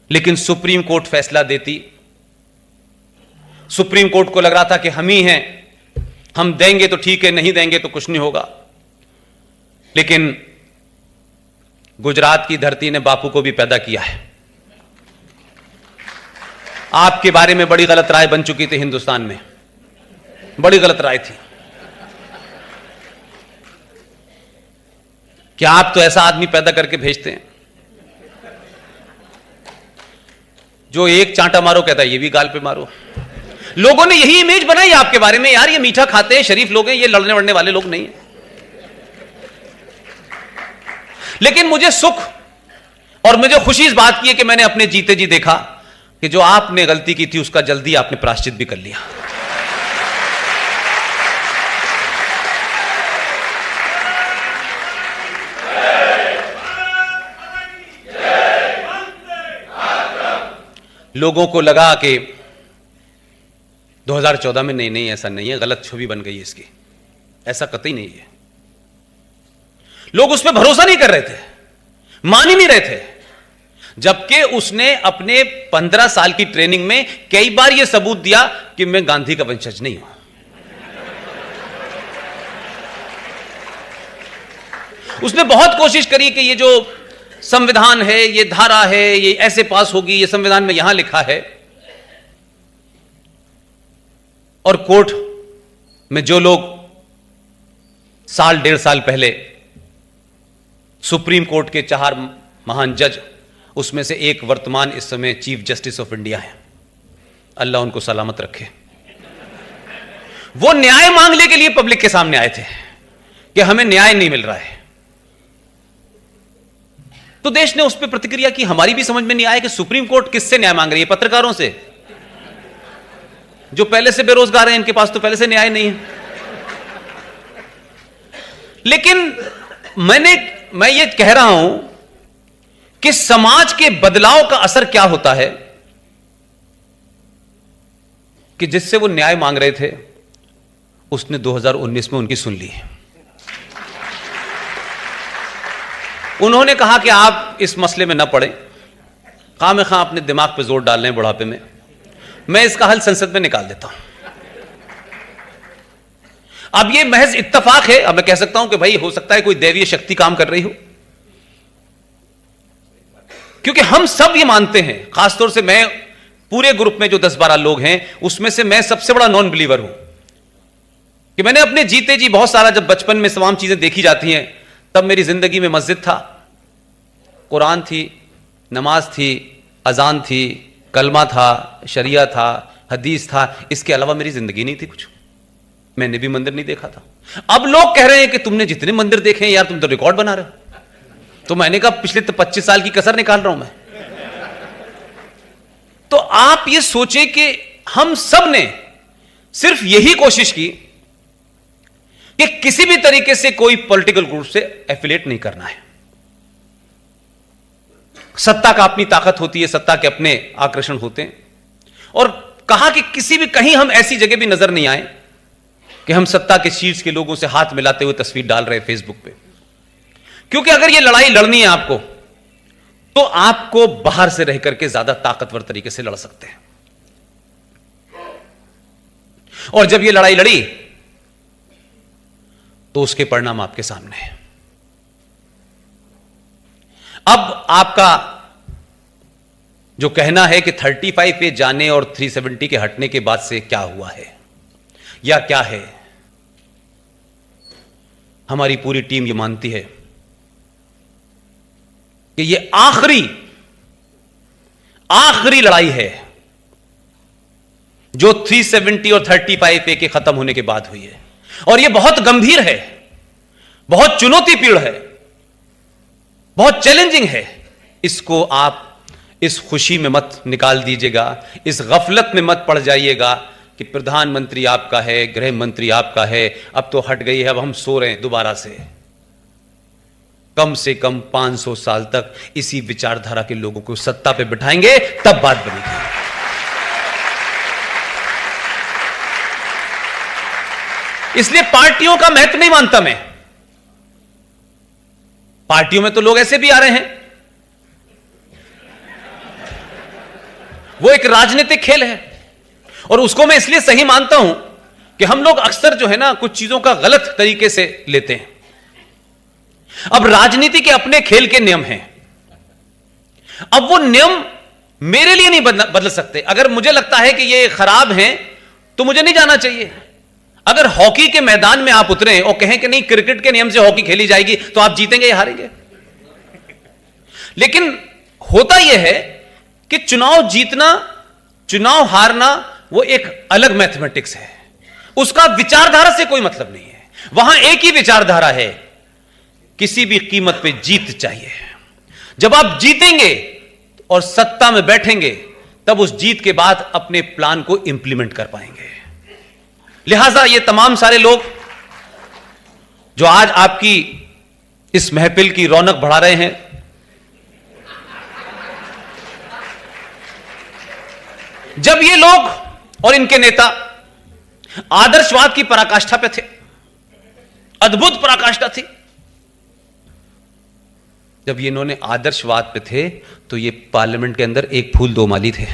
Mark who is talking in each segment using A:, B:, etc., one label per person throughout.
A: लेकिन supreme court फैसला देती। सुप्रीम कोर्ट को लग रहा था कि हम ही हैं, हम देंगे तो ठीक है, नहीं देंगे तो कुछ नहीं होगा। लेकिन गुजरात की धरती ने बापू को भी पैदा किया है। आपके बारे में बड़ी गलत राय बन चुकी थी हिंदुस्तान में, बड़ी गलत राय थी कि आप तो ऐसा आदमी पैदा करके भेजते हैं जो एक चांटा मारो कहता है ये भी गाल पे मारो। लोगों ने यही इमेज बनाई आपके बारे में, यार ये मीठा खाते हैं, शरीफ लोग हैं, ये लड़ने वड़ने वाले लोग नहीं हैं। लेकिन मुझे सुख और मुझे खुशी इस बात की है कि मैंने अपने जीते जी देखा कि जो आपने गलती की थी उसका जल्दी आपने प्रायश्चित भी कर लिया। लोगों को लगा कि 2014 में नहीं ऐसा नहीं है, गलत छवि बन गई है इसकी, ऐसा कतई नहीं है। लोग उस पर भरोसा नहीं कर रहे थे, मान ही नहीं रहे थे, जबकि उसने अपने 15 साल की ट्रेनिंग में कई बार यह सबूत दिया कि मैं गांधी का वंशज नहीं हूं। उसने बहुत कोशिश करी कि ये जो संविधान है, ये धारा है, ये ऐसे पास होगी, ये संविधान में यहां लिखा है। और कोर्ट में जो लोग साल 1.5 साल पहले सुप्रीम कोर्ट के 4 महान जज, उसमें से एक वर्तमान इस समय चीफ जस्टिस ऑफ इंडिया है, अल्लाह उनको सलामत रखे, वो न्याय मांगने के लिए पब्लिक के सामने आए थे कि हमें न्याय नहीं मिल रहा है। तो देश ने उस पर प्रतिक्रिया की। हमारी भी समझ में नहीं आया कि सुप्रीम कोर्ट किससे न्याय मांग रही है, पत्रकारों से, जो पहले से बेरोजगार हैं, इनके पास तो पहले से न्याय नहीं है। लेकिन मैं ये कह रहा हूं कि समाज के बदलाव का असर क्या होता है कि जिससे वो न्याय मांग रहे थे उसने 2019 में उनकी सुन ली। उन्होंने कहा कि आप इस मसले में न पड़े, खामखा अपने दिमाग पे जोर डाल रहे हैं बुढ़ापे में, मैं इसका हल संसद में निकाल देता हूं। अब ये महज इत्तेफाक है। अब मैं कह सकता हूं कि भाई हो सकता है कोई दैवीय शक्ति काम कर रही हो, क्योंकि हम सब ये मानते हैं, खासतौर से मैं, पूरे ग्रुप में जो 10-12 लोग हैं उसमें से मैं सबसे बड़ा नॉन बिलीवर हूं कि मैंने अपने जीते जी बहुत सारा, जब बचपन में तमाम चीजें देखी जाती हैं, तब मेरी जिंदगी में मस्जिद था, कुरान थी, नमाज थी, अजान थी, कलमा था, शरिया था, हदीस था, इसके अलावा मेरी जिंदगी नहीं थी कुछ। मैंने भी मंदिर नहीं देखा था। अब लोग कह रहे हैं कि तुमने जितने मंदिर देखे हैं यार, तुम तो रिकॉर्ड बना रहे हो। तो मैंने कहा पिछले 25 साल की कसर निकाल रहा हूं मैं। तो आप ये सोचें कि हम सब ने सिर्फ यही कोशिश की कि किसी भी तरीके से कोई पॉलिटिकल ग्रुप से एफिलिएट नहीं करना है। सत्ता का अपनी ताकत होती है, सत्ता के अपने आकर्षण होते हैं, और कहा कि किसी भी कहीं हम ऐसी जगह भी नजर नहीं आए कि हम सत्ता के शीर्ष के लोगों से हाथ मिलाते हुए तस्वीर डाल रहे हैं फेसबुक पे। क्योंकि अगर यह लड़ाई लड़नी है आपको, तो आपको बाहर से रह करके ज्यादा ताकतवर तरीके से लड़ सकते हैं। और जब यह लड़ाई लड़ी तो उसके परिणाम आपके सामने हैं। अब आपका जो कहना है कि 35 पे जाने और 370 के हटने के बाद से क्या हुआ है या क्या है, हमारी पूरी टीम ये मानती है कि ये आखिरी लड़ाई है जो 370 और 35 के खत्म होने के बाद हुई है। और यह बहुत गंभीर है, बहुत चुनौतीपूर्ण है, बहुत चैलेंजिंग है। इसको आप इस खुशी में मत निकाल दीजिएगा, इस गफलत में मत पड़ जाइएगा कि प्रधानमंत्री आपका है, गृह मंत्री आपका है, अब तो हट गई है, अब हम सो रहे हैं दोबारा से। कम से कम 500 साल तक इसी विचारधारा के लोगों को सत्ता पे बिठाएंगे, तब बात बनेगी। इसलिए पार्टियों का महत्व नहीं मानता मैं। पार्टियों में तो लोग ऐसे भी आ रहे हैं, वो एक राजनीतिक खेल है और उसको मैं इसलिए सही मानता हूं कि हम लोग अक्सर जो है ना कुछ चीजों का गलत तरीके से लेते हैं। अब राजनीति के अपने खेल के नियम हैं। अब वो नियम मेरे लिए नहीं बदल सकते। अगर मुझे लगता है कि ये खराब हैं तो मुझे नहीं जाना चाहिए। अगर हॉकी के मैदान में आप उतरे और कहें कि नहीं क्रिकेट के नियम से हॉकी खेली जाएगी तो आप जीतेंगे या हारेंगे? लेकिन होता यह है कि चुनाव जीतना चुनाव हारना वो एक अलग मैथमेटिक्स है, उसका विचारधारा से कोई मतलब नहीं है। वहां एक ही विचारधारा है, किसी भी कीमत पे जीत चाहिए। जब आप जीतेंगे और सत्ता में बैठेंगे तब उस जीत के बाद अपने प्लान को इंप्लीमेंट कर पाएंगे। लिहाजा ये तमाम सारे लोग जो आज आपकी इस महफिल की रौनक बढ़ा रहे हैं, जब ये लोग और इनके नेता आदर्शवाद की पराकाष्ठा पे थे, अद्भुत पराकाष्ठा थी, जब ये इन्होंने आदर्शवाद पे थे तो ये पार्लियामेंट के अंदर एक फूल दो माली थे।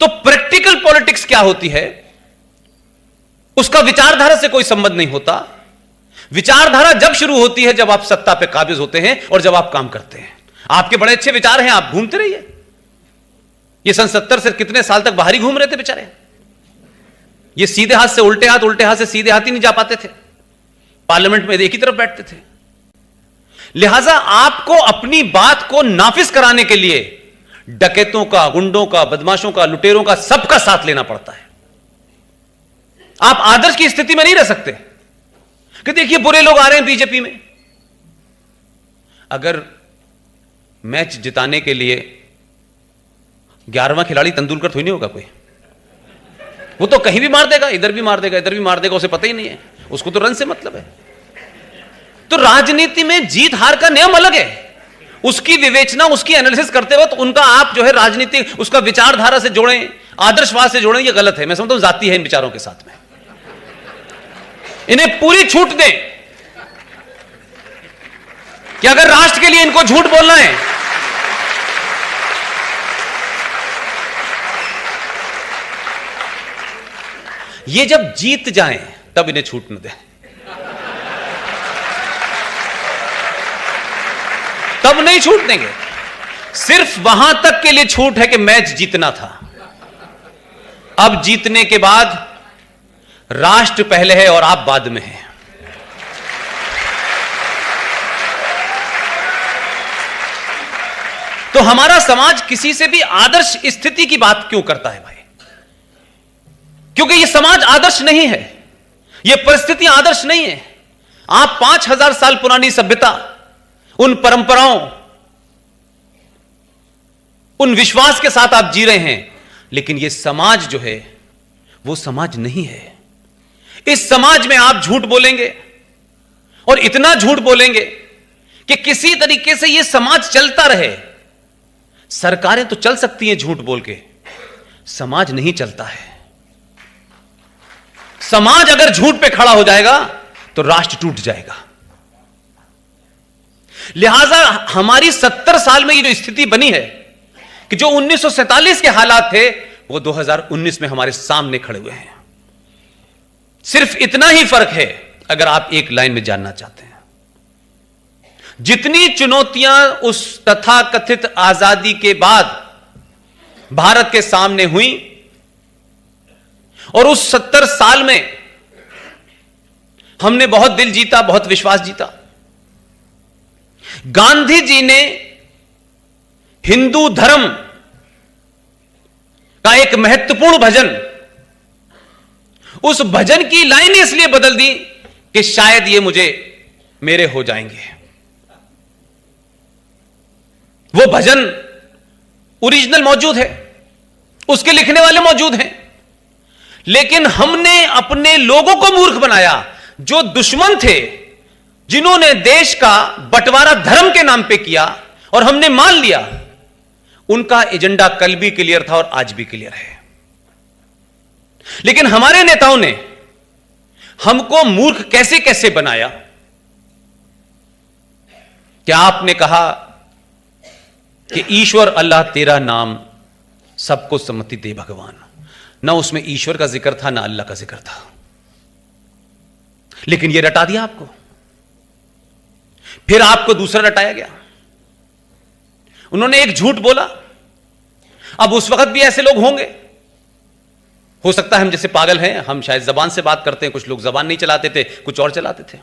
A: तो प्रैक्टिकल पॉलिटिक्स क्या होती है, उसका विचारधारा से कोई संबंध नहीं होता। विचारधारा जब शुरू होती है जब आप सत्ता पे काबिज होते हैं और जब आप काम करते हैं। आपके बड़े अच्छे विचार हैं, आप घूमते रहिए। ये सन 70 से कितने साल तक बाहर ही घूम रहे थे बेचारे। ये सीधे हाथ से उल्टे हाथ, उल्टे हाथ से सीधे हाथ ही नहीं जा पाते थे। पार्लियामेंट में एक ही तरफ बैठते थे। लिहाजा आपको अपनी बात को नाफिज कराने के लिए डकैतों का, गुंडों का, बदमाशों का, लुटेरों का, सबका साथ लेना पड़ता है। आप आदर्श की स्थिति में नहीं रह सकते कि देखिए बुरे लोग आ रहे हैं बीजेपी में। अगर मैच जिताने के लिए 11वां खिलाड़ी तेंदुलकर थोड़ी नहीं होगा कोई, वो तो कहीं भी मार देगा, इधर भी मार देगा, इधर भी मार देगा, उसे पता ही नहीं है, उसको तो रन से मतलब है। तो राजनीति में जीत हार का नियम अलग है, उसकी विवेचना, उसकी एनालिसिस करते वक्त उनका आप जो है राजनीति उसका विचारधारा से जोड़ें, आदर्शवाद से जोड़ें, ये गलत है। मैं समझता हूं जाती है इन विचारों के साथ में। इन्हें पूरी छूट दें कि अगर राष्ट्र के लिए इनको झूठ बोलना है ये जब जीत जाएं तब इन्हें छूट न दें, तब नहीं छूट देंगे। सिर्फ वहां तक के लिए छूट है कि मैच जीतना था। अब जीतने के बाद राष्ट्र पहले है और आप बाद में हैं। तो हमारा समाज किसी से भी आदर्श स्थिति की बात क्यों करता है भाई? क्योंकि यह समाज आदर्श नहीं है, यह परिस्थितियां आदर्श नहीं है। आप 5000 साल पुरानी सभ्यता, उन परंपराओं, उन विश्वास के साथ आप जी रहे हैं, लेकिन यह समाज जो है वो समाज नहीं है। इस समाज में आप झूठ बोलेंगे और इतना झूठ बोलेंगे कि किसी तरीके से यह समाज चलता रहे। सरकारें तो चल सकती हैं झूठ बोल के, समाज नहीं चलता है। समाज अगर झूठ पे खड़ा हो जाएगा तो राष्ट्र टूट जाएगा। लिहाजा हमारी 70 साल में ये जो स्थिति बनी है कि जो 1947 के हालात थे वो 2019 में हमारे सामने खड़े हुए हैं। सिर्फ इतना ही फर्क है, अगर आप एक लाइन में जानना चाहते हैं। जितनी चुनौतियां उस तथाकथित आजादी के बाद भारत के सामने हुई और उस 70 साल में हमने बहुत दिल जीता, बहुत विश्वास जीता। गांधी जी ने हिंदू धर्म का एक महत्वपूर्ण भजन, उस भजन की लाइन इसलिए बदल दी कि शायद ये मुझे मेरे हो जाएंगे। वो भजन ओरिजिनल मौजूद है, उसके लिखने वाले मौजूद हैं, लेकिन हमने अपने लोगों को मूर्ख बनाया। जो दुश्मन थे, जिन्होंने देश का बंटवारा धर्म के नाम पे किया और हमने मान लिया, उनका एजेंडा कल भी क्लियर था और आज भी क्लियर है। लेकिन हमारे नेताओं ने हमको मूर्ख कैसे कैसे बनाया। क्या आपने कहा कि ईश्वर अल्लाह तेरा नाम सबको सम्मति दे भगवान। ना उसमें ईश्वर का जिक्र था ना अल्लाह का जिक्र था, लेकिन यह रटा दिया आपको। फिर आपको दूसरा रटाया गया, उन्होंने एक झूठ बोला। अब उस वक्त भी ऐसे लोग होंगे, हो सकता है हम जैसे पागल हैं, हम शायद जबान से बात करते हैं, कुछ लोग जबान नहीं चलाते थे, कुछ और चलाते थे।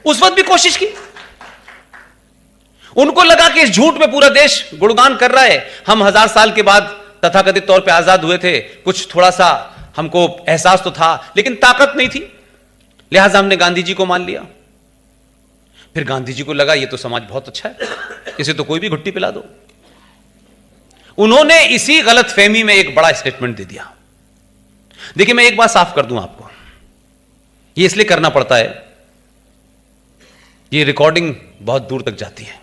A: उस वक्त भी कोशिश की, उनको लगा कि इस झूठ में पूरा देश गुणगान कर रहा है, हम 1000 साल के बाद तथाकथित तौर पे आजाद हुए थे, कुछ थोड़ा सा हमको एहसास तो था लेकिन ताकत नहीं थी, लिहाजा हमने गांधी जी को मान लिया। फिर गांधी जी को लगा ये तो समाज बहुत अच्छा है, इसे तो कोई भी घुट्टी पिला दो। उन्होंने इसी गलत फहमी में एक बड़ा स्टेटमेंट दे दिया। देखिए मैं एक बात साफ कर दूं आपको, ये इसलिए करना पड़ता है, ये रिकॉर्डिंग बहुत दूर तक जाती है।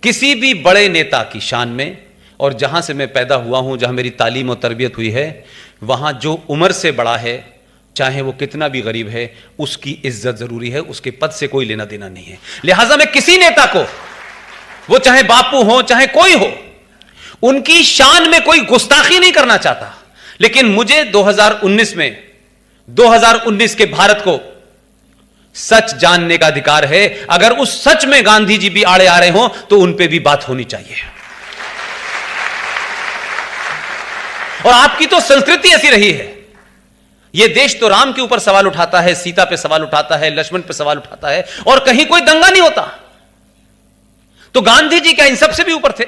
A: किसी भी बड़े नेता की शान में, और जहां से मैं पैदा हुआ हूं, जहां मेरी तालीम और तरबियत हुई है, वहां जो उम्र से बड़ा है, चाहे वो कितना भी गरीब है, उसकी इज्जत जरूरी है, उसके पद से कोई लेना देना नहीं है। लिहाजा मैं किसी नेता को, वो चाहे बापू हो चाहे कोई हो, उनकी शान में कोई गुस्ताखी नहीं करना चाहता, लेकिन मुझे 2019 के भारत को सच जानने का अधिकार है। अगर उस सच में गांधी जी भी आड़े आ रहे हो तो उन पे भी बात होनी चाहिए। और आपकी तो संस्कृति ऐसी रही है, यह देश तो राम के ऊपर सवाल उठाता है, सीता पे सवाल उठाता है, लक्ष्मण पे सवाल उठाता है, और कहीं कोई दंगा नहीं होता। तो गांधी जी क्या इन सबसे भी ऊपर थे?